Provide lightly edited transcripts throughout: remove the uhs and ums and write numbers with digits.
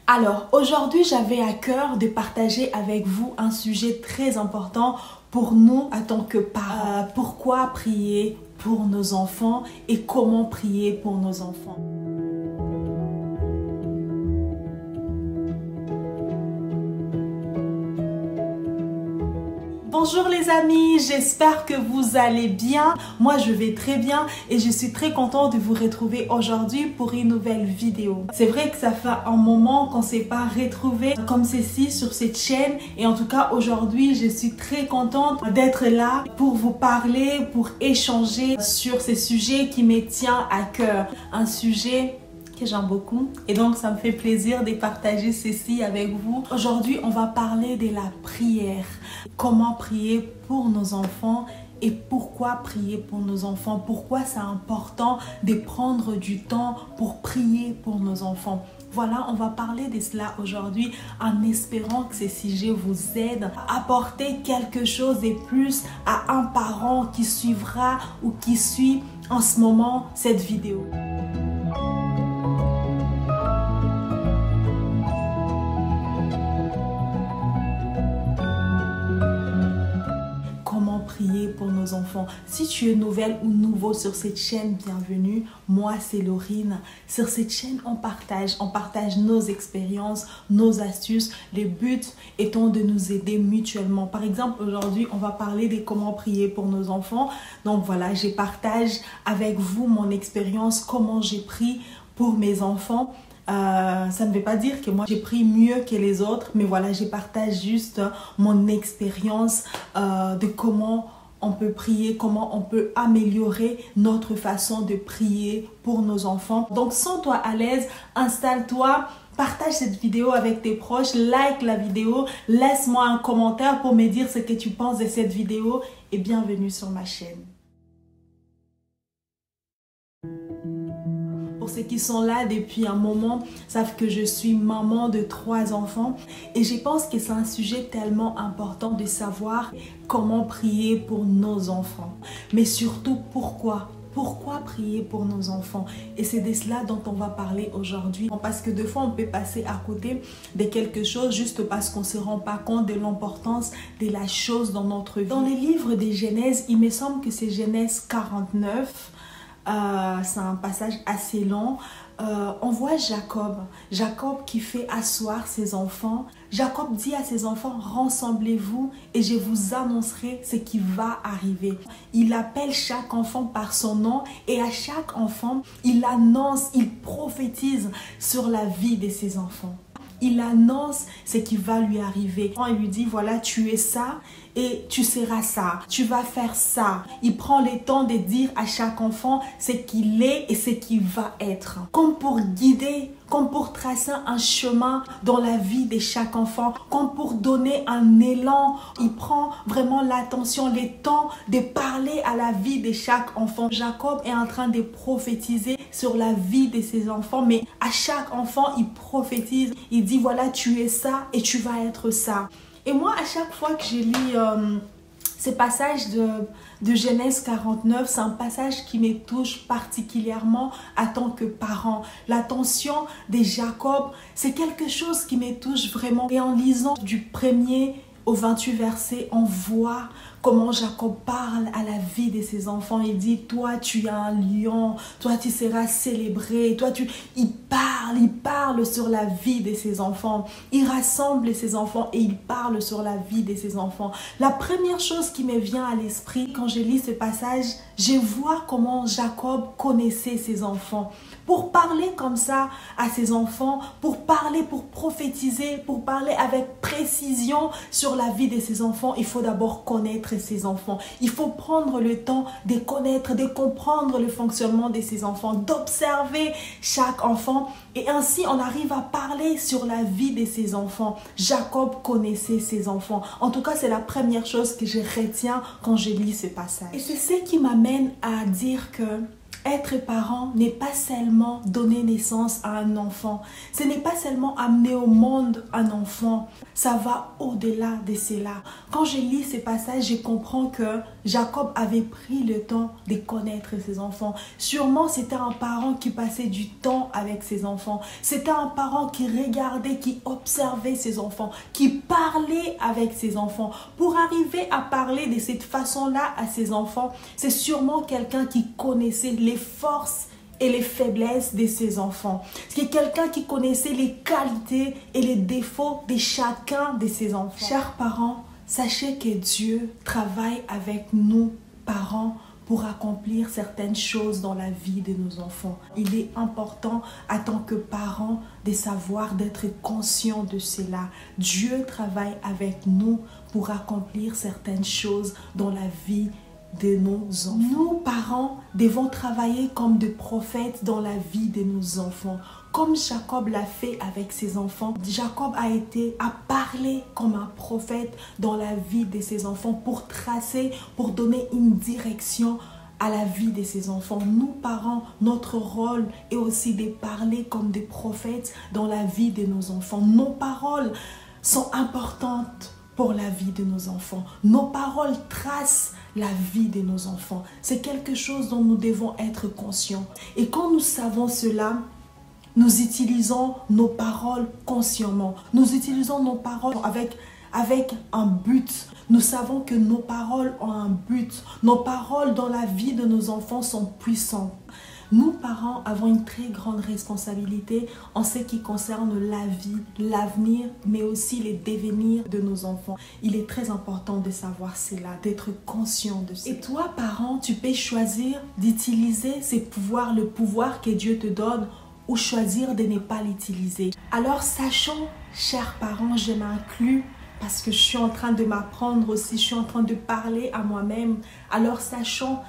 Alors, aujourd'hui, j'avais à cœur de partager avec vous un sujet très important pour nous en tant que parents. Pourquoi prier pour nos enfants et comment prier pour nos enfants? Bonjour les amis, j'espère que vous allez bien. Moi je vais très bien et je suis très contente de vous retrouver aujourd'hui pour une nouvelle vidéo. C'est vrai que ça fait un moment qu'on ne s'est pas retrouvé comme ceci sur cette chaîne et en tout cas aujourd'hui je suis très contente d'être là pour vous parler, pour échanger sur ces sujets qui me tiennent à cœur. Un sujet que j'aime beaucoup et donc ça me fait plaisir de partager ceci avec vous. Aujourd'hui on va parler de la prière, comment prier pour nos enfants et pourquoi prier pour nos enfants, pourquoi c'est important de prendre du temps pour prier pour nos enfants. Voilà, on va parler de cela aujourd'hui en espérant que ces sujets vous aident à apporter quelque chose de plus à un parent qui suivra ou qui suit en ce moment cette vidéo. Prier pour nos enfants. Si tu es nouvelle ou nouveau sur cette chaîne, bienvenue. Moi, c'est Laurine. Sur cette chaîne, on partage nos expériences, nos astuces. Le but étant de nous aider mutuellement. Par exemple, aujourd'hui, on va parler de comment prier pour nos enfants. Donc voilà, je partage avec vous mon expérience, comment j'ai prié pour mes enfants. Ça ne veut pas dire que moi j'ai pris mieux que les autres, mais voilà, je partage juste mon expérience de comment on peut prier, comment on peut améliorer notre façon de prier pour nos enfants. Donc sens-toi à l'aise, installe-toi, partage cette vidéo avec tes proches, like la vidéo, laisse-moi un commentaire pour me dire ce que tu penses de cette vidéo et bienvenue sur ma chaîne. Pour ceux qui sont là depuis un moment, savent que je suis maman de 3 enfants et je pense que c'est un sujet tellement important de savoir comment prier pour nos enfants. Mais surtout pourquoi prier pour nos enfants? Et c'est de cela dont on va parler aujourd'hui. Parce que des fois, on peut passer à côté de quelque chose juste parce qu'on ne se rend pas compte de l'importance de la chose dans notre vie. Dans les livres de Genèse, il me semble que c'est Genèse 49. C'est un passage assez long. On voit Jacob qui fait asseoir ses enfants. Jacob dit à ses enfants, rassemblez-vous et je vous annoncerai ce qui va arriver. Il appelle chaque enfant par son nom et à chaque enfant, il annonce, il prophétise sur la vie de ses enfants. Il annonce ce qui va lui arriver. Il lui dit, voilà, tu es ça et tu seras ça. Tu vas faire ça. Il prend le temps de dire à chaque enfant ce qu'il est et ce qu'il va être. Comme pour guider, comme pour tracer un chemin dans la vie de chaque enfant, comme pour donner un élan. Il prend vraiment l'attention, le temps de parler à la vie de chaque enfant. Jacob est en train de prophétiser sur la vie de ses enfants, mais à chaque enfant, il prophétise. Il dit, voilà, tu es ça et tu vas être ça. Et moi, à chaque fois que je lis ces passages de Genèse 49, c'est un passage qui me touche particulièrement en tant que parent. L'attention de Jacob, c'est quelque chose qui me touche vraiment. Et en lisant du 1er au 28 verset, on voit comment Jacob parle à la vie de ses enfants. Il dit, toi tu es un lion, toi tu seras célébré, il parle sur la vie de ses enfants. Il rassemble ses enfants et il parle sur la vie de ses enfants. La première chose qui me vient à l'esprit quand je lis ce passage, je vois comment Jacob connaissait ses enfants. Pour parler comme ça à ses enfants, pour parler, pour prophétiser, pour parler avec précision sur la vie de ses enfants, il faut d'abord connaître ses enfants. Il faut prendre le temps de connaître, de comprendre le fonctionnement de ses enfants, d'observer chaque enfant. Et ainsi, on arrive à parler sur la vie de ses enfants. Jacob connaissait ses enfants. En tout cas, c'est la première chose que je retiens quand je lis ce passage. Et c'est ce qui m'amène à dire que Être parent n'est pas seulement donner naissance à un enfant. Ce n'est pas seulement amener au monde un enfant. Ça va au-delà de cela. Quand je lis ces passages, je comprends que Jacob avait pris le temps de connaître ses enfants. Sûrement, c'était un parent qui passait du temps avec ses enfants. C'était un parent qui regardait, qui observait ses enfants, qui parlait avec ses enfants. Pour arriver à parler de cette façon-là à ses enfants, c'est sûrement quelqu'un qui connaissait les forces et les faiblesses de ses enfants. C'est quelqu'un qui connaissait les qualités et les défauts de chacun de ses enfants. Chers parents, sachez que Dieu travaille avec nous, parents, pour accomplir certaines choses dans la vie de nos enfants. Il est important, en tant que parents, de savoir, d'être conscient de cela. Dieu travaille avec nous pour accomplir certaines choses dans la vie de nos enfants. Nous, parents, devons travailler comme des prophètes dans la vie de nos enfants. Comme Jacob l'a fait avec ses enfants, Jacob a parlé comme un prophète dans la vie de ses enfants pour tracer, pour donner une direction à la vie de ses enfants. Nous, parents, notre rôle est aussi de parler comme des prophètes dans la vie de nos enfants. Nos paroles sont importantes pour la vie de nos enfants. Nos paroles tracent la vie de nos enfants. C'est quelque chose dont nous devons être conscients. Et quand nous savons cela, nous utilisons nos paroles consciemment. Nous utilisons nos paroles avec un but. Nous savons que nos paroles ont un but. Nos paroles dans la vie de nos enfants sont puissantes. Nous, parents, avons une très grande responsabilité en ce qui concerne la vie, l'avenir, mais aussi les devenirs de nos enfants. Il est très important de savoir cela, d'être conscient de cela. Et toi, parent, tu peux choisir d'utiliser ces pouvoirs, le pouvoir que Dieu te donne, ou choisir de ne pas l'utiliser. Alors, sachons, chers parents, je m'inclus parce que je suis en train de m'apprendre aussi, je suis en train de parler à moi-même. Alors, sachons,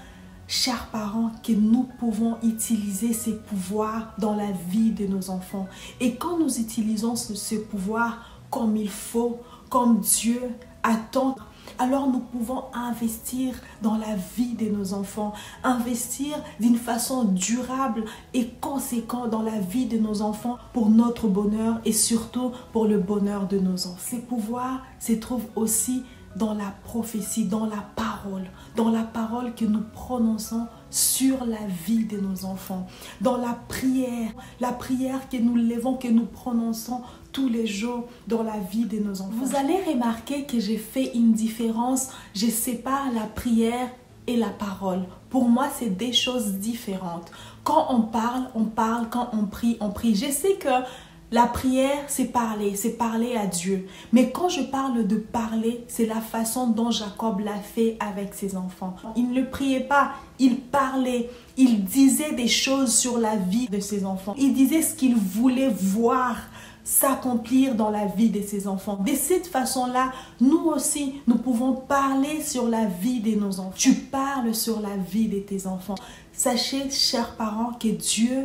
chers parents, que nous pouvons utiliser ces pouvoirs dans la vie de nos enfants. Et quand nous utilisons ce pouvoir comme il faut, comme Dieu attend, alors nous pouvons investir dans la vie de nos enfants, investir d'une façon durable et conséquente dans la vie de nos enfants pour notre bonheur et surtout pour le bonheur de nos enfants. Ces pouvoirs se trouvent aussi dans la prophétie, dans la parole que nous prononçons sur la vie de nos enfants, dans la prière que nous levons, que nous prononçons tous les jours dans la vie de nos enfants. Vous allez remarquer que j'ai fait une différence, je sépare la prière et la parole. Pour moi, c'est des choses différentes. Quand on parle, quand on prie, on prie. Je sais que la prière, c'est parler à Dieu. Mais quand je parle de parler, c'est la façon dont Jacob l'a fait avec ses enfants. Il ne priait pas, il parlait. Il disait des choses sur la vie de ses enfants. Il disait ce qu'il voulait voir s'accomplir dans la vie de ses enfants. De cette façon-là, nous aussi, nous pouvons parler sur la vie de nos enfants. Tu parles sur la vie de tes enfants. Sachez, chers parents, que Dieu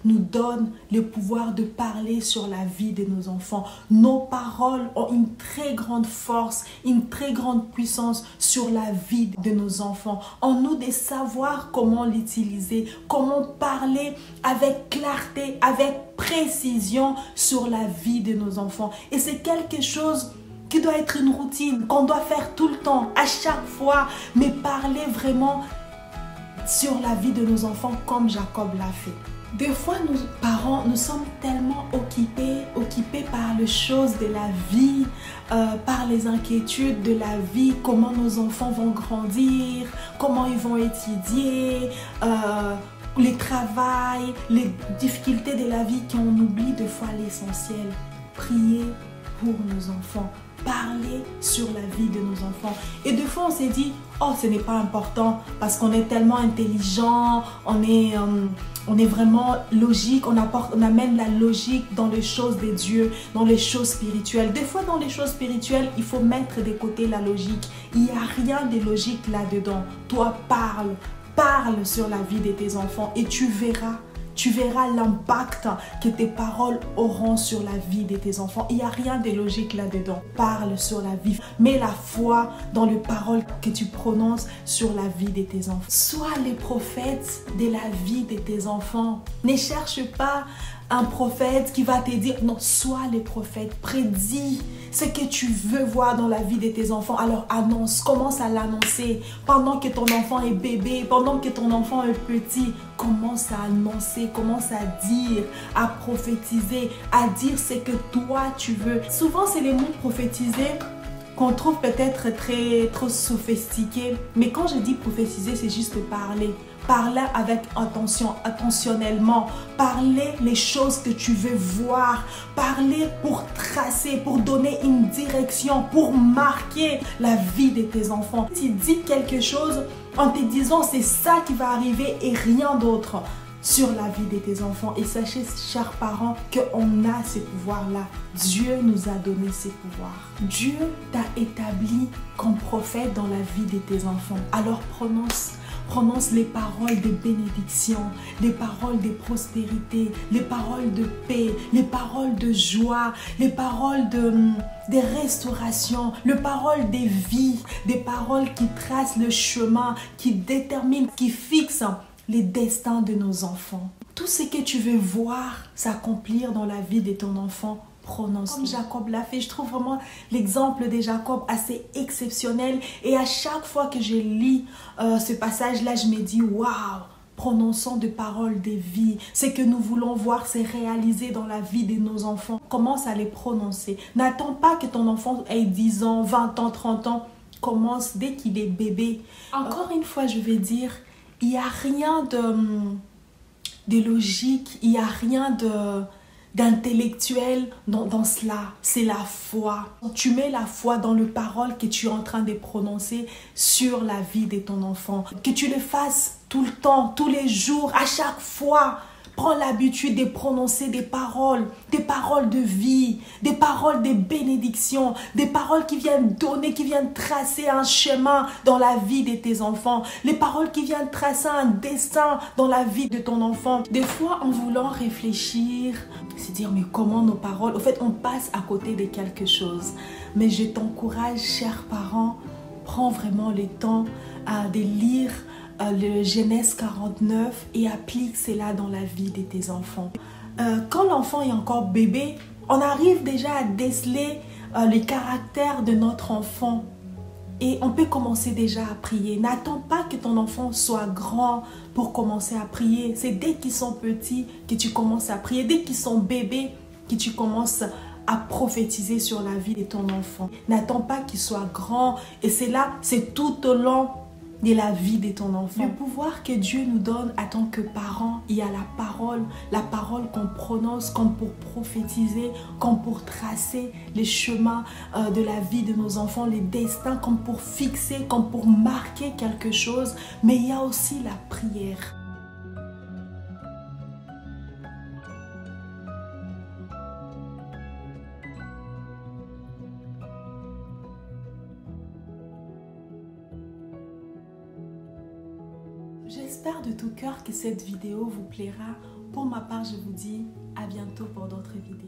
nous donne le pouvoir de parler sur la vie de nos enfants. Nos paroles ont une très grande force, une très grande puissance sur la vie de nos enfants. En nous de savoir comment l'utiliser, comment parler avec clarté, avec précision sur la vie de nos enfants. Et c'est quelque chose qui doit être une routine, qu'on doit faire tout le temps, à chaque fois, mais parler vraiment sur la vie de nos enfants comme Jacob l'a fait. Des fois, nous, parents, nous sommes tellement occupés par les choses de la vie, par les inquiétudes de la vie, comment nos enfants vont grandir, comment ils vont étudier, les travail, les difficultés de la vie, qu'on oublie des fois l'essentiel. Prier pour nos enfants. Parler sur la vie de nos enfants. Et des fois, on s'est dit, oh, ce n'est pas important parce qu'on est tellement intelligent, on est vraiment logique, on amène la logique dans les choses de Dieu, dans les choses spirituelles. Des fois, dans les choses spirituelles, il faut mettre de côté la logique. Il n'y a rien de logique là-dedans. Toi, parle sur la vie de tes enfants et tu verras tu verras l'impact que tes paroles auront sur la vie de tes enfants. Il n'y a rien de logique là-dedans. Parle sur la vie. Mets la foi dans les paroles que tu prononces sur la vie de tes enfants. Sois les prophètes de la vie de tes enfants. Ne cherche pas un prophète qui va te dire, non, sois les prophètes, prédis ce que tu veux voir dans la vie de tes enfants. Alors annonce, commence à l'annoncer. Pendant que ton enfant est bébé, pendant que ton enfant est petit, commence à annoncer, commence à dire, à prophétiser, à dire ce que toi tu veux. Souvent, c'est les mots prophétisés qu'on trouve peut-être trop sophistiqués. Mais quand je dis prophétiser, c'est juste parler. Parler avec attention, attentionnellement. Parler les choses que tu veux voir. Parler pour tracer, pour donner une direction, pour marquer la vie de tes enfants. Tu dis quelque chose en te disant c'est ça qui va arriver et rien d'autre sur la vie de tes enfants. Et sachez, chers parents, qu'on a ces pouvoirs-là. Dieu nous a donné ces pouvoirs. Dieu t'a établi comme prophète dans la vie de tes enfants. Alors prononce les paroles de bénédiction, les paroles de prospérité, les paroles de paix, les paroles de joie, les paroles de restauration, les paroles de vie, des paroles qui tracent le chemin, qui déterminent, qui fixent les destins de nos enfants. Tout ce que tu veux voir s'accomplir dans la vie de ton enfant, prononce. Comme Jacob l'a fait, je trouve vraiment l'exemple de Jacob assez exceptionnel. Et à chaque fois que je lis ce passage-là, je me dis, waouh, prononçons des paroles de vie. Ce que nous voulons voir se réaliser dans la vie de nos enfants. Commence à les prononcer. N'attends pas que ton enfant ait 10 ans, 20 ans, 30 ans. Commence dès qu'il est bébé. Encore une fois, je vais dire, il n'y a rien de logique, il n'y a rien d'intellectuel dans cela. C'est la foi. Tu mets la foi dans les paroles que tu es en train de prononcer sur la vie de ton enfant. Que tu le fasses tout le temps, tous les jours, à chaque fois. Prends l'habitude de prononcer des paroles de vie, des paroles de bénédiction, des paroles qui viennent donner, qui viennent tracer un chemin dans la vie de tes enfants, les paroles qui viennent tracer un destin dans la vie de ton enfant. Des fois, en voulant réfléchir, se dire, mais comment nos paroles, au fait, on passe à côté de quelque chose. Mais je t'encourage, chers parents, prends vraiment le temps de lire le Genèse 49 et applique cela dans la vie de tes enfants. Quand l'enfant est encore bébé, on arrive déjà à déceler le caractère de notre enfant et on peut commencer déjà à prier. N'attends pas que ton enfant soit grand pour commencer à prier. C'est dès qu'ils sont petits que tu commences à prier. Dès qu'ils sont bébés que tu commences à prophétiser sur la vie de ton enfant. N'attends pas qu'il soit grand et c'est là, c'est tout au long de la vie de ton enfant. Le pouvoir que Dieu nous donne en tant que parents, il y a la parole qu'on prononce comme pour prophétiser, comme pour tracer les chemins de la vie de nos enfants, les destins, comme pour fixer, comme pour marquer quelque chose. Mais il y a aussi la prière. J'espère de tout cœur que cette vidéo vous plaira. Pour ma part, je vous dis à bientôt pour d'autres vidéos.